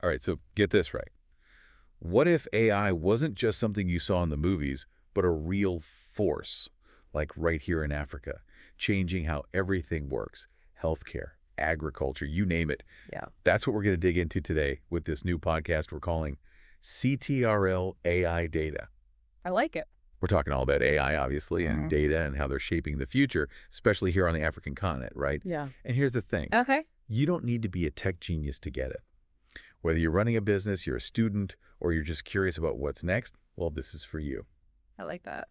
All right, so get this right. What if AI wasn't just something you saw in the movies, but a real force, like right here in Africa, changing how everything works, healthcare, agriculture, you name it. Yeah. That's what we're going to dig into today with this new podcast we're calling CTRL AI Data. I like it. We're talking all about AI, obviously, and data and how they're shaping the future, especially here on the African continent, right? Yeah. And here's the thing. Okay. You don't need to be a tech genius to get it. Whether you're running a business, you're a student, or you're just curious about what's next, well, this is for you. I like that.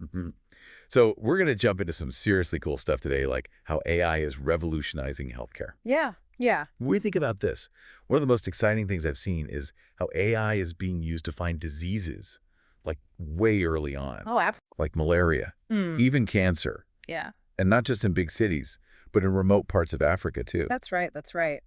So we're going to jump into some seriously cool stuff today, like how AI is revolutionizing healthcare. Yeah. Yeah. When we think about this, one of the most exciting things I've seen is how AI is being used to find diseases, like way early on, Oh, absolutely. like malaria, even cancer, Yeah. and not just in big cities, but in remote parts of Africa, too. That's right. That's right.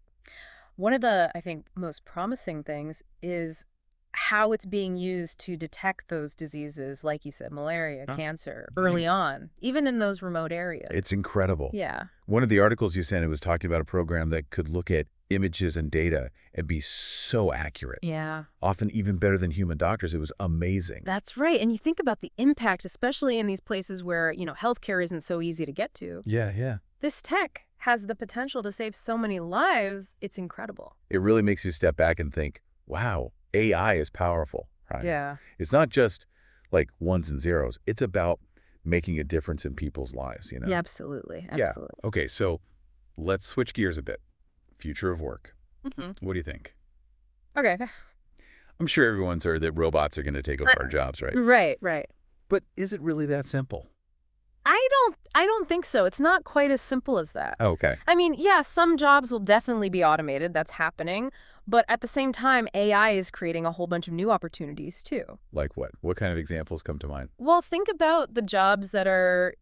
One of the, I think, most promising things is how it's being used to detect those diseases, like you said, malaria, cancer, early on, even in those remote areas. It's incredible. Yeah. One of the articles you sent, it was talking about a program that could look at images and data and be so accurate, Yeah. often even better than human doctors. It was amazing. That's right. And you think about the impact, especially in these places where, healthcare isn't so easy to get to. Yeah. This tech has the potential to save so many lives. It's incredible. It really makes you step back and think, wow, AI is powerful, right? Yeah. It's not just like ones and zeros. It's about making a difference in people's lives, Yeah, absolutely. Yeah. Absolutely. Okay, so let's switch gears a bit. Future of work. What do you think? Okay. I'm sure everyone's heard that robots are going to take over our jobs, right? Right. But is it really that simple? I don't think so. It's not quite as simple as that. Okay. I mean, yeah, some jobs will definitely be automated. That's happening. But at the same time, AI is creating a whole bunch of new opportunities, too. Like what? What kind of examples come to mind? Well, think about the jobs that are,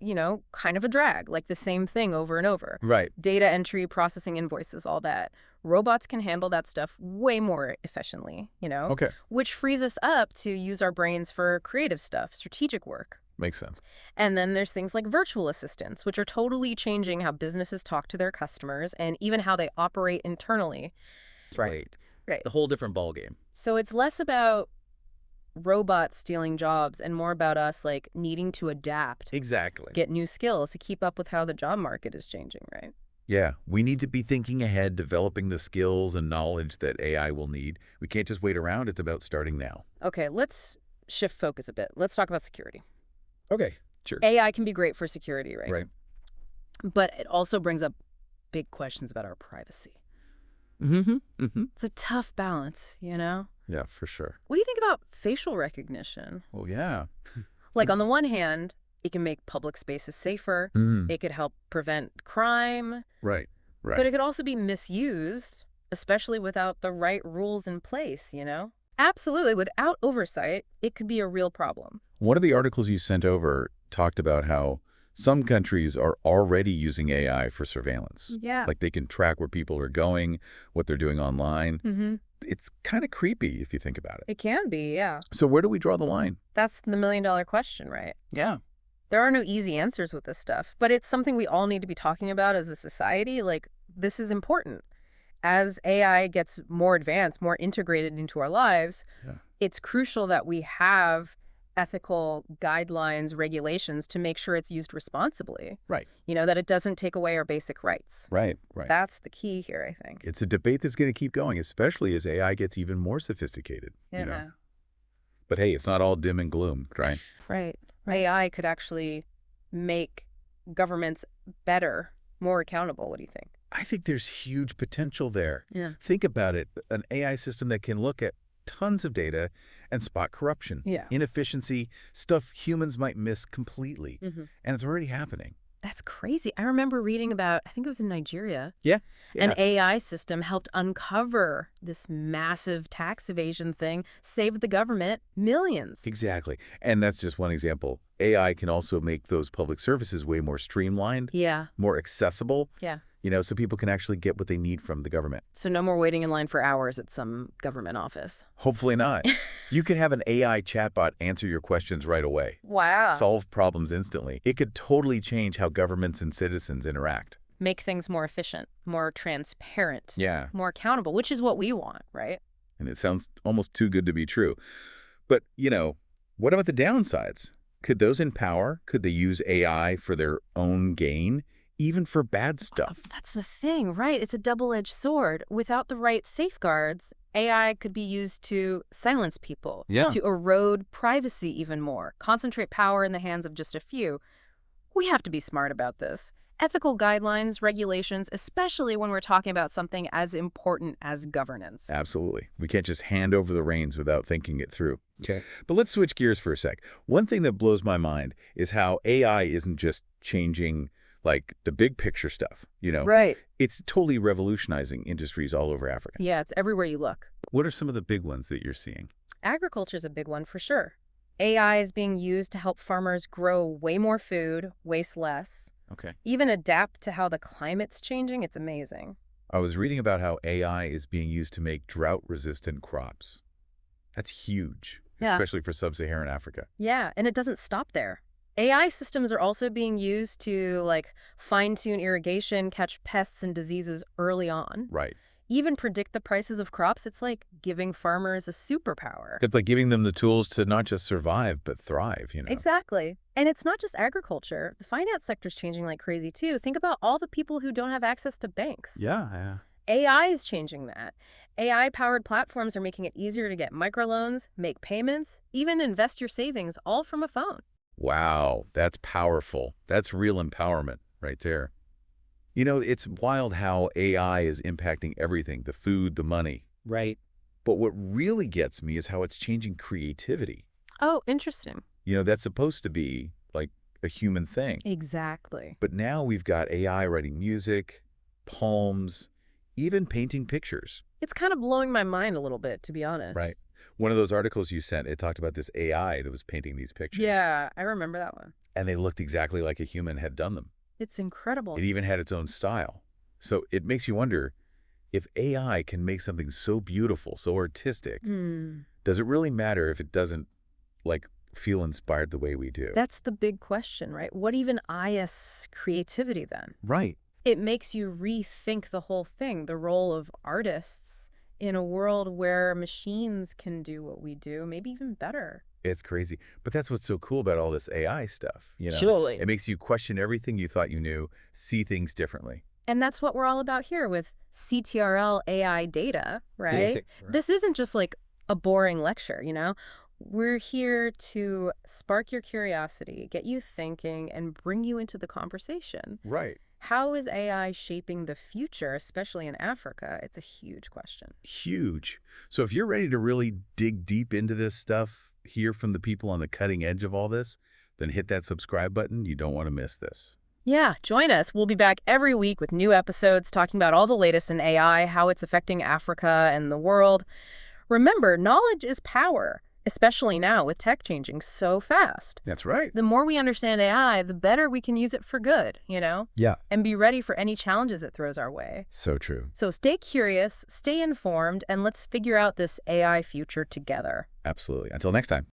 kind of a drag, like the same thing over and over. Right. Data entry, processing invoices, all that. Robots can handle that stuff way more efficiently, Okay. which frees us up to use our brains for creative stuff, strategic work. Makes sense. And then there's things like virtual assistants, which are totally changing how businesses talk to their customers and even how they operate internally. Right. Right. The whole different ballgame. So it's less about robots stealing jobs and more about us needing to adapt, Exactly. get new skills to keep up with how the job market is changing, right? Yeah, we need to be thinking ahead, developing the skills and knowledge that AI will need. We can't just wait around. It's about starting now. Okay, let's shift focus a bit. Let's talk about security. Okay, sure. AI can be great for security, right? Right. But it also brings up big questions about our privacy. It's a tough balance, Yeah, for sure. What do you think about facial recognition? Well, yeah. Like, on the one hand, it can make public spaces safer. It could help prevent crime. Right. But it could also be misused, especially without the right rules in place, Absolutely. Without oversight, it could be a real problem. One of the articles you sent over talked about how some countries are already using AI for surveillance. Yeah. Like they can track where people are going, what they're doing online. It's kind of creepy if you think about it. It can be, yeah. So where do we draw the line? That's the million-dollar question, right? Yeah. There are no easy answers with this stuff, but it's something we all need to be talking about as a society. This is important. As AI gets more advanced, more integrated into our lives, it's crucial that we have ethical guidelines, regulations to make sure it's used responsibly. Right. That it doesn't take away our basic rights. Right. That's the key here, I think. It's a debate that's going to keep going, especially as AI gets even more sophisticated. But hey, it's not all dim and gloom, right? Right. AI could actually make governments better, more accountable. What do you think? I think there's huge potential there. Yeah. Think about it. An AI system that can look at tons of data and spot corruption, inefficiency, stuff humans might miss completely. And it's already happening. That's crazy. I remember reading about, I think it was in Nigeria. Yeah. An AI system helped uncover this massive tax evasion thing, saved the government millions. Exactly. And that's just one example. AI can also make those public services way more streamlined, more accessible. Yeah. So people can actually get what they need from the government. So no more waiting in line for hours at some government office. Hopefully not. You can have an AI chatbot answer your questions right away. Wow. Solve problems instantly. It could totally change how governments and citizens interact. Make things more efficient, more transparent. Yeah. More accountable, which is what we want, right? And it sounds almost too good to be true. But, what about the downsides? Could those in power, could they use AI for their own gain, even for bad stuff? That's the thing, right? It's a double-edged sword. Without the right safeguards, AI could be used to silence people, Yeah. to erode privacy even more, concentrate power in the hands of just a few. We have to be smart about this. Ethical guidelines, regulations, especially when we're talking about something as important as governance. Absolutely. We can't just hand over the reins without thinking it through. Okay. But let's switch gears for a sec. One thing that blows my mind is how AI isn't just changing, like, the big picture stuff, Right. It's totally revolutionizing industries all over Africa. Yeah, it's everywhere you look. What are some of the big ones that you're seeing? Agriculture's a big one for sure. AI is being used to help farmers grow way more food, waste less, Okay. even adapt to how the climate's changing. It's amazing. I was reading about how AI is being used to make drought-resistant crops. That's huge, Yeah. especially for sub-Saharan Africa. Yeah, and it doesn't stop there. AI systems are also being used to, like, fine-tune irrigation, catch pests and diseases early on, Right. even predict the prices of crops. It's like giving farmers a superpower. It's like giving them the tools to not just survive, but thrive, Exactly. And it's not just agriculture. The finance sector's changing like crazy, too. Think about all the people who don't have access to banks. Yeah. AI is changing that. AI-powered platforms are making it easier to get microloans, make payments, even invest your savings, all from a phone. Wow, that's powerful. That's real empowerment right there. It's wild how AI is impacting everything, the food, the money. Right. But what really gets me is how it's changing creativity. Oh, interesting. That's supposed to be like a human thing. Exactly. But now we've got AI writing music, poems, even painting pictures. It's kind of blowing my mind a little bit, to be honest. Right. One of those articles you sent, it talked about this AI that was painting these pictures. Yeah, I remember that one. And they looked exactly like a human had done them. It's incredible. It even had its own style. So it makes you wonder, if AI can make something so beautiful, so artistic, does it really matter if it doesn't, feel inspired the way we do? That's the big question, right? What even is creativity then? Right. It makes you rethink the whole thing, the role of artists in a world where machines can do what we do, maybe even better. It's crazy. But that's what's so cool about all this AI stuff, Surely. It makes you question everything you thought you knew, see things differently. And that's what we're all about here with CTRL AI data, right? Semantics, right. This isn't just like a boring lecture, We're here to spark your curiosity, get you thinking, and bring you into the conversation. Right. How is AI shaping the future, especially in Africa? It's a huge question. Huge. So if you're ready to really dig deep into this stuff, hear from the people on the cutting edge of all this, then hit that subscribe button. You don't want to miss this. Yeah, join us. We'll be back every week with new episodes talking about all the latest in AI, how it's affecting Africa and the world. Remember, knowledge is power, especially now with tech changing so fast. That's right. The more we understand AI, the better we can use it for good, Yeah. And be ready for any challenges it throws our way. So true. So stay curious, stay informed, and let's figure out this AI future together. Absolutely. Until next time.